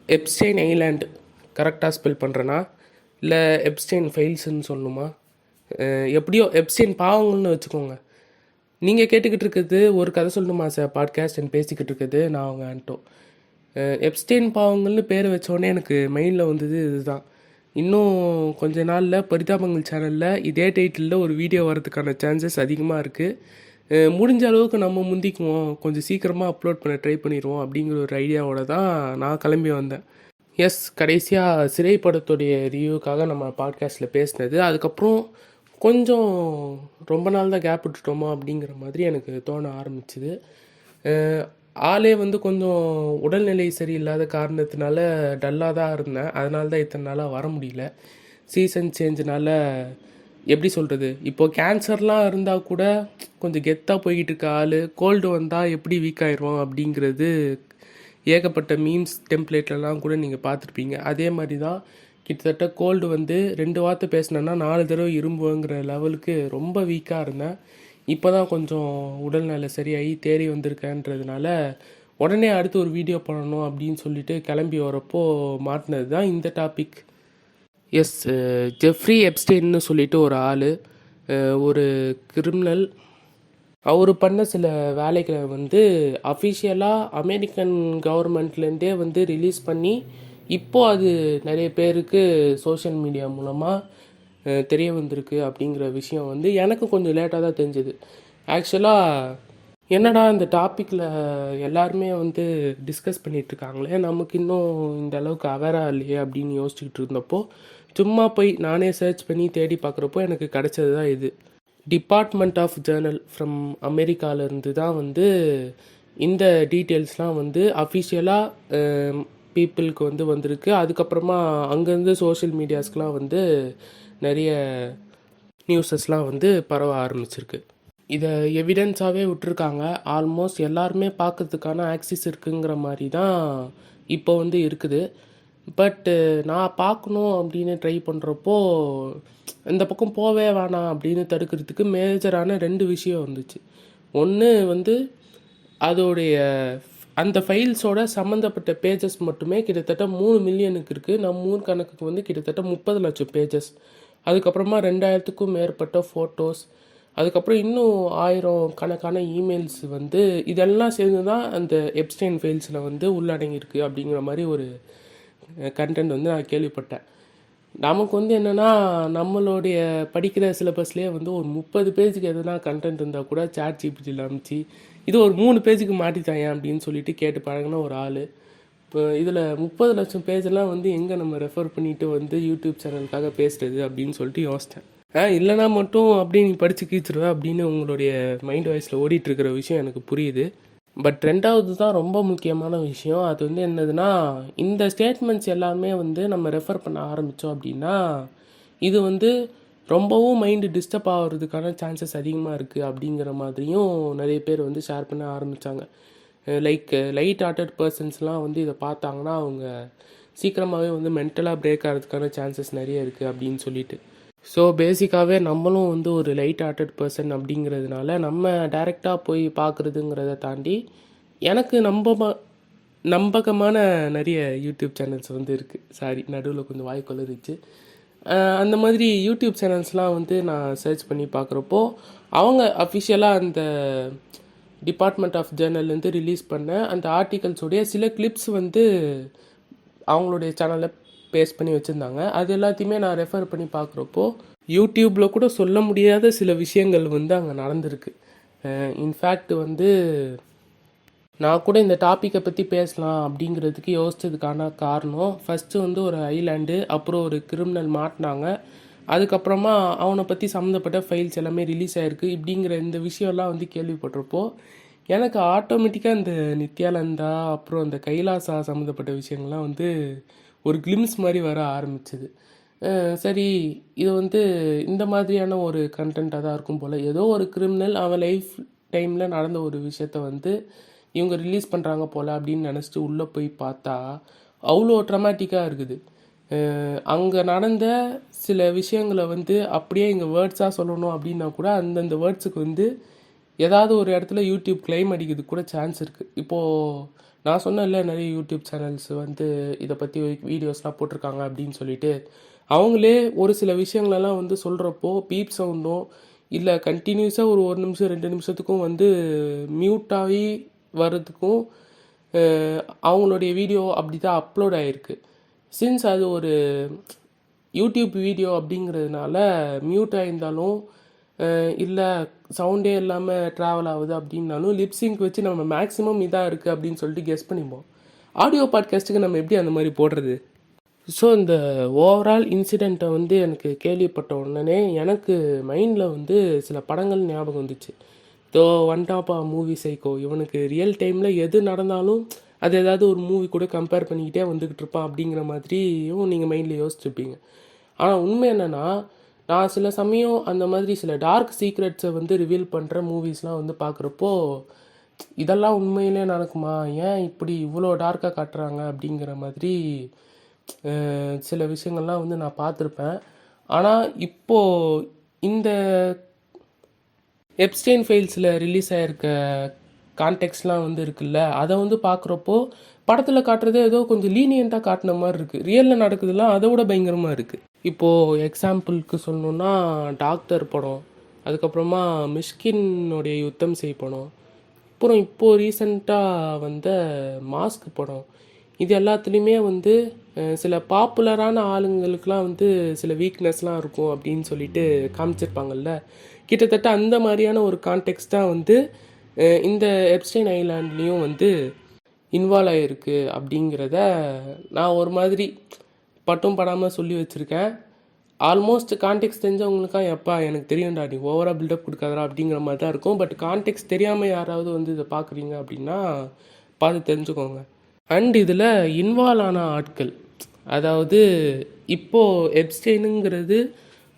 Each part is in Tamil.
எப்ஸ்டெயின் ஐலாண்ட் கரெக்டாக ஸ்பெல் பண்ணுறேன்னா, இல்லை எப்ஸ்டெயின் ஃபைல்ஸ்ன்னு சொல்லணுமா? எப்படியோ எப்ஸ்டெயின் பாவங்கள்னு வச்சுக்கோங்க. நீங்கள் கேட்டுக்கிட்டு இருக்கிறது ஒரு கதை சொல்லணுமா சார் பாட்காஸ்ட் பேசிக்கிட்டு இருக்குது நான் அவங்க ஆண்டோ. எப்ஸ்டெயின் பாவங்கள்னு பேர் வச்சோடனே எனக்கு மைண்டில் வந்தது இதுதான். இன்னும் கொஞ்ச நாளில் பரிதாபங்கள் சேனலில் இதே டைட்டிலில் ஒரு வீடியோ வரதுக்கான சான்சஸ் அதிகமாக இருக்குது. முடிஞ்ச அளவுக்கு நம்ம முந்திக்குவோம், கொஞ்சம் சீக்கிரமாக அப்லோட் பண்ண ட்ரை பண்ணிடுவோம் அப்படிங்கிற ஒரு ஐடியாவோட தான் நான் கிளம்பி வந்தேன். எஸ், கடைசியாக சிறை படத்துடைய ரிவ்யூக்காக நம்ம பாட்காஸ்ட்டில் பேசினது. அதுக்கப்புறம் கொஞ்சம் ரொம்ப நாள் தான் கேப் விட்டுட்டோமா அப்படிங்கிற மாதிரி எனக்கு தோண ஆரம்பிச்சுது. ஆளே கொஞ்சம் உடல்நிலை சரியில்லாத காரணத்தினால டல்லாக தான் இருந்தேன். அதனால தான் இத்தனை நாளாக வர முடியல. சீசன் சேஞ்சுனால எப்படி சொல்கிறது, இப்போது கேன்சர்லாம் இருந்தால் கூட கொஞ்சம் கெத்தாக போய்கிட்டு இருக்க ஆள் கோல்டு வந்தால் எப்படி வீக் ஆயிடுவோம் அப்படிங்கிறது ஏகப்பட்ட மீம்ஸ் டெம்ப்ளேட்லலாம் கூட நீங்கள் பார்த்துருப்பீங்க. அதே மாதிரி தான் கிட்டத்தட்ட கோல்டு 2 வார்த்தை பேசினேன்னா 4 தடவை இரும்புங்கிற லெவலுக்கு ரொம்ப வீக்காக இருந்தேன். இப்போ தான் கொஞ்சம் உடல்நிலை சரியாகி தேறி வந்திருக்கேன்றதுனால உடனே அடுத்து ஒரு வீடியோ பண்ணணும் அப்படின்னு சொல்லிட்டு கிளம்பி வரப்போ மாட்டினது தான் இந்த டாபிக். எஸ், ஜெஃப்ரி எப்ஸ்டெயின்னு சொல்லிட்டு ஒரு ஆள், ஒரு கிரிமினல். அவர் பண்ண சில வேலைகளை அஃபிஷியலாக அமெரிக்கன் கவர்மெண்ட்லேருந்தே ரிலீஸ் பண்ணி இப்போது அது நிறைய பேருக்கு சோஷியல் மீடியா மூலமாக தெரிய வந்திருக்கு அப்படிங்கிற விஷயம் எனக்கு கொஞ்சம் லேட்டாக தான் தெரிஞ்சுது. ஆக்சுவலாக என்னடா இந்த டாப்பிக்கில் எல்லாருமே டிஸ்கஸ் பண்ணிகிட்ருக்காங்களே, நமக்கு இன்னும் இந்த அளவுக்கு அவேராக இல்லையே அப்படின்னு யோசிச்சுக்கிட்டு இருந்தப்போ சும்மா போய் நானே சர்ச் பண்ணி தேடி பார்க்குறப்போ எனக்கு கிடச்சது தான் இது. டிபார்ட்மெண்ட் ஆஃப் ஜேர்னல் ஃப்ரம் அமெரிக்காவிலேருந்து தான் இந்த டீட்டெயில்ஸ்லாம் அஃபிஷியலாக பீப்புளுக்கு வந்திருக்கு. அதுக்கப்புறமா அங்கேருந்து சோஷியல் மீடியாஸ்க்கெலாம் நிறைய நியூஸஸ்லாம் பரவ ஆரம்பிச்சிருக்கு. இதை எவிடன்ஸாகவே விட்டுருக்காங்க. ஆல்மோஸ்ட் எல்லாருமே பார்க்கறதுக்கான ஆக்சிஸ் இருக்குங்கிற மாதிரி தான் இப்போ இருக்குது. பட்டு நான் பார்க்கணும் அப்படின்னு ட்ரை பண்ணுறப்போ இந்த பக்கம் போவே வேணாம் அப்படின்னு தடுக்கிறதுக்கு மேஜரான 2 விஷயம் வந்துச்சு. ஒன்று அதோடைய அந்த ஃபைல்ஸோட சம்மந்தப்பட்ட பேஜஸ் மட்டுமே கிட்டத்தட்ட 3 மில்லியனுக்கு இருக்குது. நம்ம ஊர் கணக்குக்கு கிட்டத்தட்ட 30 லட்சம் பேஜஸ். அதுக்கப்புறமா 2000க்கும் மேற்பட்ட ஃபோட்டோஸ், அதுக்கப்புறம் இன்னும் 1000 கணக்கான இமெயில்ஸ் இதெல்லாம் சேர்ந்து தான் அந்த எப்ஸ்டெயின் ஃபைல்ஸில் உள்ளடங்கியிருக்கு அப்படிங்கிற மாதிரி ஒரு கண்டென்ட் நான் கேள்விப்பட்டேன். நமக்கு என்னென்னா, நம்மளுடைய படிக்கிற சிலபஸ்லேயே ஒரு 30 பேஜுக்கு எதுனா கண்டென்ட் இருந்தால் கூட சாட் ஜிபிடியில் அனுப்பிச்சு இது ஒரு 3 பேஜுக்கு மாட்டித்தாங்க அப்படின்னு சொல்லிட்டு கேட்டு பழகின ஒரு ஆள். இப்போ இதில் 30 லட்சம் பேஜெல்லாம் எங்கே நம்ம ரெஃபர் பண்ணிவிட்டு யூடியூப் சேனலுக்காக பேசுகிறது அப்படின்னு சொல்லிட்டு யோசித்தேன். இல்லைனா மட்டும் அப்படி நீ படித்து கீச்சிருவேன் அப்படின்னு உங்களுடைய மைண்ட் வாய்ஸில் ஓடிட்டுருக்கிற விஷயம் எனக்கு புரியுது. பட் 2வது தான் ரொம்ப முக்கியமான விஷயம். அது என்னதுன்னா, இந்த ஸ்டேட்மெண்ட்ஸ் எல்லாமே நம்ம ரெஃபர் பண்ண ஆரம்பித்தோம் அப்படின்னா இது ரொம்பவும் மைண்டு டிஸ்டர்ப் ஆகிறதுக்கான சான்சஸ் அதிகமாக இருக்குது அப்படிங்கிற மாதிரியும் நிறைய பேர் ஷேர் பண்ண ஆரம்பித்தாங்க. லைட் ஹார்ட்டட் பர்சன்ஸ்லாம் இதை பார்த்தாங்கன்னா அவங்க சீக்கிரமாகவே மென்டலாக பிரேக் ஆகிறதுக்கான சான்சஸ் நிறைய இருக்குது அப்படின்னு சொல்லிட்டு. ஸோ பேசிக்காகவே நம்மளும் ஒரு லைட் ஹார்ட்டட் பர்சன் அப்படிங்கிறதுனால நம்ம டைரெக்டாக போய் பார்க்குறதுங்கிறத தாண்டி எனக்கு நம்பகமான நிறைய யூடியூப் சேனல்ஸ் இருக்குது. சாரி, நடுவில் கொஞ்சம் வாய் கொளறிச்சு. அந்த மாதிரி யூடியூப் சேனல்ஸ்லாம் நான் சர்ச் பண்ணி பார்க்குறப்போ அவங்க அஃபிஷியலாக அந்த டிபார்ட்மெண்ட் ஆஃப் ஜேர்னல்லேருந்து ரிலீஸ் பண்ண அந்த ஆர்டிகல்ஸோடைய சில கிளிப்ஸ் அவங்களுடைய சேனலில் பேஸ்ட் பண்ணி வச்சுருந்தாங்க. அது எல்லாத்தையுமே நான் ரெஃபர் பண்ணி பார்க்குறப்போ யூடியூப்பில் கூட சொல்ல முடியாத சில விஷயங்கள் அங்கே நடந்திருக்கு. இன்ஃபேக்ட் நான் கூட இந்த டாப்பிக்கை பற்றி பேசலாம் அப்படிங்கிறதுக்கு யோசித்ததுக்கான காரணம், ஃபஸ்ட்டு ஒரு ஐலாண்டு, அப்புறம் ஒரு கிரிமினல் மாட்டினாங்க, அதுக்கப்புறமா அவனை பற்றி சம்மந்தப்பட்ட ஃபைல்ஸ் எல்லாமே ரிலீஸ் ஆகிருக்கு இப்படிங்கிற இந்த விஷயம்லாம் கேள்விப்பட்டிருப்போ எனக்கு ஆட்டோமேட்டிக்காக இந்த நித்யானந்தா அப்புறம் அந்த கைலாசா சம்மந்தப்பட்ட விஷயங்கள்லாம் ஒரு கிளிம்ஸ் மாதிரி வர ஆரம்பிச்சிது. சரி, இது இந்த மாதிரியான ஒரு கண்டென்ட்டாக தான் இருக்கும் போல். ஏதோ ஒரு கிரிமினல் அவன் லைஃப் டைமில் நடந்த ஒரு விஷயத்த இவங்க ரிலீஸ் பண்ணுறாங்க போல் அப்படின்னு நினச்சிட்டு உள்ளே போய் பார்த்தா அவ்வளோ ட்ரமாட்டிக்காக இருக்குது. அங்கே நடந்த சில விஷயங்களை அப்படியே இங்கே வேர்ட்ஸாக சொல்லணும் அப்படின்னா கூட அந்தந்த வேர்ட்ஸுக்கு ஏதாவது ஒரு இடத்துல யூடியூப் கிளைம் அடிக்கிறதுக்கு கூட சான்ஸ் இருக்குது. இப்போது நான் சொன்னேன்ல நிறைய யூடியூப் சேனல்ஸ் வந்து இதை பற்றி வீடியோஸ்லாம் போட்டிருக்காங்க அப்படின்னு சொல்லிட்டு, அவங்களே ஒரு சில விஷயங்களெல்லாம் வந்து சொல்கிறப்போ பீப் சவுண்டும் இல்லை கண்டினியூஸாக ஒரு 1 நிமிஷம் 2 நிமிஷத்துக்கும் வந்து மியூட் ஆகி வர்றதுக்கும் அவங்களுடைய வீடியோ அப்படி தான் அப்லோட் ஆகிருக்கு. சின்ஸ் அது ஒரு யூடியூப் வீடியோ அப்படிங்கிறதுனால மியூட் ஆகியிருந்தாலும் இல்லை சவுண்டே இல்லாமல் ட்ராவல் ஆகுது அப்படின்னாலும் லிப்ஸிங்க் வச்சு நம்ம மேக்ஸிமம் இதாக இருக்குது அப்படின்னு சொல்லிட்டு கெஸ் பண்ணிப்போம். ஆடியோ பாட்காஸ்ட்டுக்கு நம்ம எப்படி அந்த மாதிரி போடுறது? ஸோ இந்த ஓவரால் இன்சிடெண்ட்டை வந்து எனக்கு கேள்விப்பட்ட உடனே எனக்கு மைண்டில் வந்து சில படங்கள் ஞாபகம் வந்துச்சு. இதோ ஒன்டாப்பா மூவி சைக்கோ, இவனுக்கு ரியல் டைமில் எது நடந்தாலும் அது ஏதாவது ஒரு மூவி கூட கம்பேர் பண்ணிக்கிட்டே வந்துக்கிட்டு இருப்பான் அப்படிங்கிற மாதிரியும் நீங்கள் மைண்டில் யோசிச்சுருப்பீங்க. ஆனால் உண்மை என்னென்னா, நான் சில சமயம் அந்த மாதிரி சில டார்க் சீக்ரெட்ஸை வந்து ரிவீல் பண்ணுற மூவிஸ்லாம் வந்து பார்க்குறப்போ, இதெல்லாம் உண்மையிலே நடக்குமா, ஏன் இப்படி இவ்வளோ டார்க்காக காட்டுறாங்க அப்படிங்கிற மாதிரி சில விஷயங்கள்லாம் வந்து நான் பார்த்துருப்பேன். ஆனால் இப்போது இந்த எப்ஸ்டெயின் ஃபைல்ஸில் ரிலீஸ் ஆகிருக்க கான்டெக்ட்ஸ்லாம் வந்து இருக்குல்ல, அதை வந்து பார்க்குறப்போ படத்தில் காட்டுறதே ஏதோ கொஞ்சம் லீனியண்ட்டாக காட்டின மாதிரி இருக்குது. ரியலில் நடக்குதுலாம் அதை விட பயங்கரமாக இருக்குது. இப்போது எக்ஸாம்பிளுக்கு சொல்லணுன்னா டாக்டர் படம், அதுக்கப்புறமா மிஷ்கினுடைய யுத்தம் செய் படம், அப்புறம் இப்போது ரீசண்டாக வந்த மாஸ்க் படம், இது எல்லாத்துலேயுமே வந்து சில பாப்புலரான ஆளுங்களுக்கெலாம் வந்து சில வீக்னஸ்லாம் இருக்கும் அப்படின்னு சொல்லிட்டு காமிச்சிருப்பாங்கல்ல. கிட்டத்தட்ட அந்த மாதிரியான ஒரு கான்டெக்ஸ்ட் தான் வந்து இந்த எப்ஸ்டைன் ஐலாண்ட்லேயும் வந்து இன்வால்வ் ஆகிருக்கு அப்படிங்கிறத நான் ஒரு மாதிரி பட்டும் படாமல் சொல்லி வச்சுருக்கேன். ஆல்மோஸ்ட் கான்டெக்ஸ்ட் தெரிஞ்சவங்களுக்கா எப்பா எனக்கு தெரியும்டா நீ ஓவராக பில்டப் கொடுக்காதரா அப்படிங்கிற மாதிரி தான் இருக்கும். பட் கான்டெக்ஸ்ட் தெரியாமல் யாராவது வந்து இதை பார்க்குறீங்க அப்படின்னா பார்த்து தெரிஞ்சுக்கோங்க. அண்ட் இதில் இன்வால்வ் ஆன ஆட்கள், அதாவது இப்போது எப்ஸ்டெயினுங்கிறது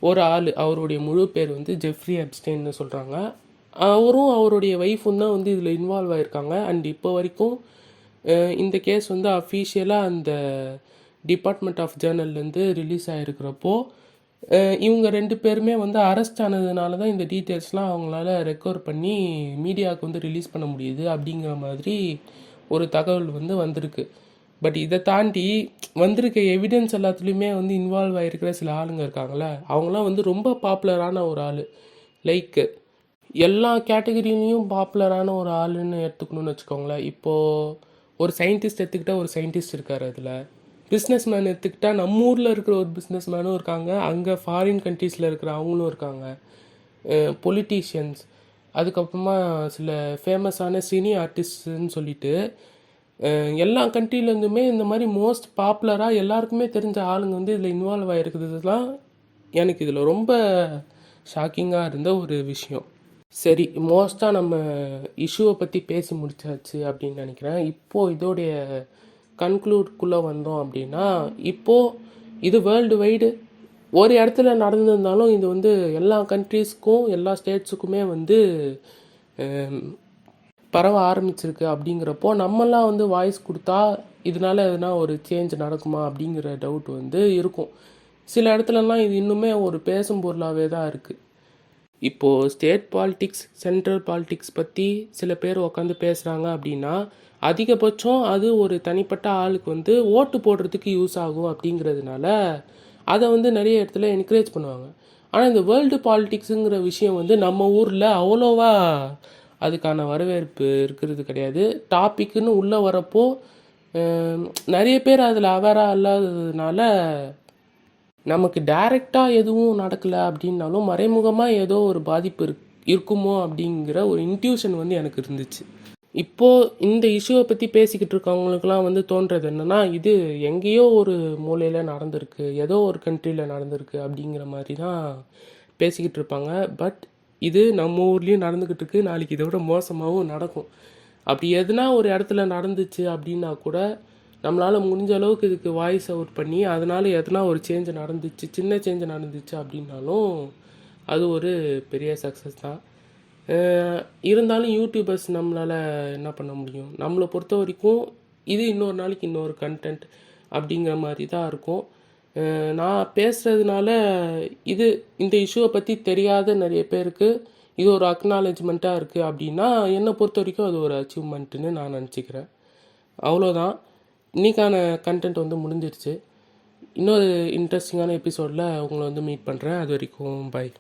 ஒரு ஆள், அவருடைய முழு பேர் வந்து ஜெஃப்ரி எப்ஸ்டெயின்னு சொல்கிறாங்க. அவரும் அவருடைய ஒய்ஃபும் தான் வந்து இதில் இன்வால்வ் ஆகியிருக்காங்க. அண்ட் இப்போ வரைக்கும் இந்த கேஸ் வந்து அஃபீஷியலாக அந்த டிபார்ட்மெண்ட் ஆஃப் ஜேர்னல்லேருந்து ரிலீஸ் ஆகிருக்கிறப்போ இவங்க 2 பேருமே வந்து அரெஸ்ட் ஆனதுனால தான் இந்த டீட்டெயில்ஸ்லாம் அவங்களால ரெக்கவர் பண்ணி மீடியாவுக்கு வந்து ரிலீஸ் பண்ண முடியுது அப்படிங்கிற மாதிரி ஒரு தகவல் வந்து வந்திருக்கு. பட் இதை தாண்டி வந்திருக்க எவிடன்ஸ் எல்லாத்துலேயுமே வந்து இன்வால்வ் ஆகிருக்கிற சில ஆளுங்க இருக்காங்களே, அவங்களாம் வந்து ரொம்ப பாப்புலரான ஒரு ஆள். லைக் எல்லா கேட்டகரியிலையும் பாப்புலரான ஒரு ஆளுன்னு எடுத்துக்கணும்னு வச்சுக்கோங்களேன். இப்போது ஒரு சயின்டிஸ்ட் எடுத்துக்கிட்டால் ஒரு சயின்டிஸ்ட் இருக்கார், அதில் பிஸ்னஸ் மேன் எடுத்துக்கிட்டால் நம்ம ஊரில் இருக்கிற ஒரு பிஸ்னஸ் மேனும் இருக்காங்க, அங்கே ஃபாரின் கண்ட்ரீஸில் இருக்கிற அவங்களும் இருக்காங்க, பொலிட்டீஷியன்ஸ், அதுக்கப்புறமா சில ஃபேமஸான சினி ஆர்டிஸ்ட்னு சொல்லிட்டு எல்லா கண்ட்ரிலேருந்துமே இந்த மாதிரி மோஸ்ட் பாப்புலராக எல்லாருக்குமே தெரிஞ்ச ஆளுங்க வந்து இதில் இன்வால்வ் ஆகிருக்கிறது தான் எனக்கு இதில் ரொம்ப ஷாக்கிங்காக இருந்த ஒரு விஷயம். சரி, மோஸ்ட்டாக நம்ம இஷ்யூவை பற்றி பேசி முடிச்சாச்சு அப்படின்னு நினைக்கிறேன். இப்போது இதோடைய கன்க்ளூட்குள்ளே வந்தோம் அப்படின்னா, இப்போது இது வேர்ல்டு வைடு ஒரு இடத்துல நடந்திருந்தாலும் இது வந்து எல்லா கண்ட்ரீஸ்க்கும் எல்லா ஸ்டேட்ஸுக்குமே வந்து பரவ ஆரம்பிச்சிருக்கு. அப்படிங்கிறப்போ நம்மெல்லாம் வந்து வாய்ஸ் கொடுத்தா இதனால எதுனா ஒரு சேஞ்ச் நடக்குமா அப்படிங்கிற டவுட் வந்து இருக்கும். சில இடத்துலலாம் இது இன்னுமே ஒரு பேசும் பொருளாகவே தான் இருக்குது. இப்போது ஸ்டேட் பாலிட்டிக்ஸ், சென்ட்ரல் பாலிட்டிக்ஸ் பற்றி சில பேர் உட்காந்து பேசுகிறாங்க அப்படின்னா அதிகபட்சம் அது ஒரு தனிப்பட்ட ஆளுக்கு வந்து ஓட்டு போடுறதுக்கு யூஸ் ஆகும் அப்படிங்கிறதுனால அதை வந்து நிறைய இடத்துல என்கரேஜ் பண்ணுவாங்க. ஆனால் இந்த வேர்ல்டு பாலிட்டிக்ஸுங்கிற விஷயம் வந்து நம்ம ஊரில் அவ்வளோவா அதுக்கான வரவேற்பு இருக்கிறது கிடையாது. டாப்பிக்குன்னு உள்ளே வரப்போ நிறைய பேர் அதில் அவேராக இல்லாததுனால நமக்கு டைரெக்டாக எதுவும் நடக்கலை அப்படின்னாலும் மறைமுகமாக ஏதோ ஒரு பாதிப்பு இருக்குமோ அப்படிங்கிற ஒரு இன்ட்யூஷன் வந்து எனக்கு இருந்துச்சு. இப்போது இந்த இஷ்யூவை பற்றி பேசிக்கிட்டு இருக்கவங்களுக்குலாம் வந்து தோன்றது என்னென்னா, இது எங்கேயோ ஒரு மூலையில் நடந்திருக்கு, ஏதோ ஒரு கண்ட்ரியில் நடந்திருக்கு அப்படிங்கிற மாதிரி தான் பேசிக்கிட்டு இருப்பாங்க. பட் இது நம்ம ஊர்லேயும் நடந்துக்கிட்டு இருக்கு, நாளைக்கு இதை விட மோசமாகவும் நடக்கும். அப்படி எதுனா ஒரு இடத்துல நடந்துச்சு அப்படின்னா கூட நம்மளால் முடிஞ்ச அளவுக்கு இதுக்கு வாய்ஸ் அவுட் பண்ணி அதனால் எதனா ஒரு சேஞ்ச் நடந்துச்சு, சின்ன சேஞ்ச் நடந்துச்சு அப்படின்னாலும் அது ஒரு பெரிய சக்ஸஸ் தான். இருந்தாலும் யூடியூபர்ஸ் நம்மளால் என்ன பண்ண முடியும்? நம்மளை பொறுத்த வரைக்கும் இது இன்னொரு நாளைக்கு இன்னொரு கண்டென்ட் அப்படிங்கிற மாதிரி தான் இருக்கும். நான் பேசுகிறதுனால இது இந்த இஷ்யூவை பற்றி தெரியாத நிறைய பேருக்கு இது ஒரு அக்னாலஜ்மெண்ட்டாக இருக்குது அப்படின்னா என்னை பொறுத்த வரைக்கும் அது ஒரு அச்சீவ்மெண்ட்டுன்னு நான் நினச்சிக்கிறேன். அவ்வளோதான். இன்றைக்கான கண்டென்ட் வந்து முடிஞ்சிருச்சு. இன்னொரு இன்ட்ரெஸ்டிங்கான எபிசோடில் உங்களை வந்து மீட் பண்ணுறேன். அது வரைக்கும் பை.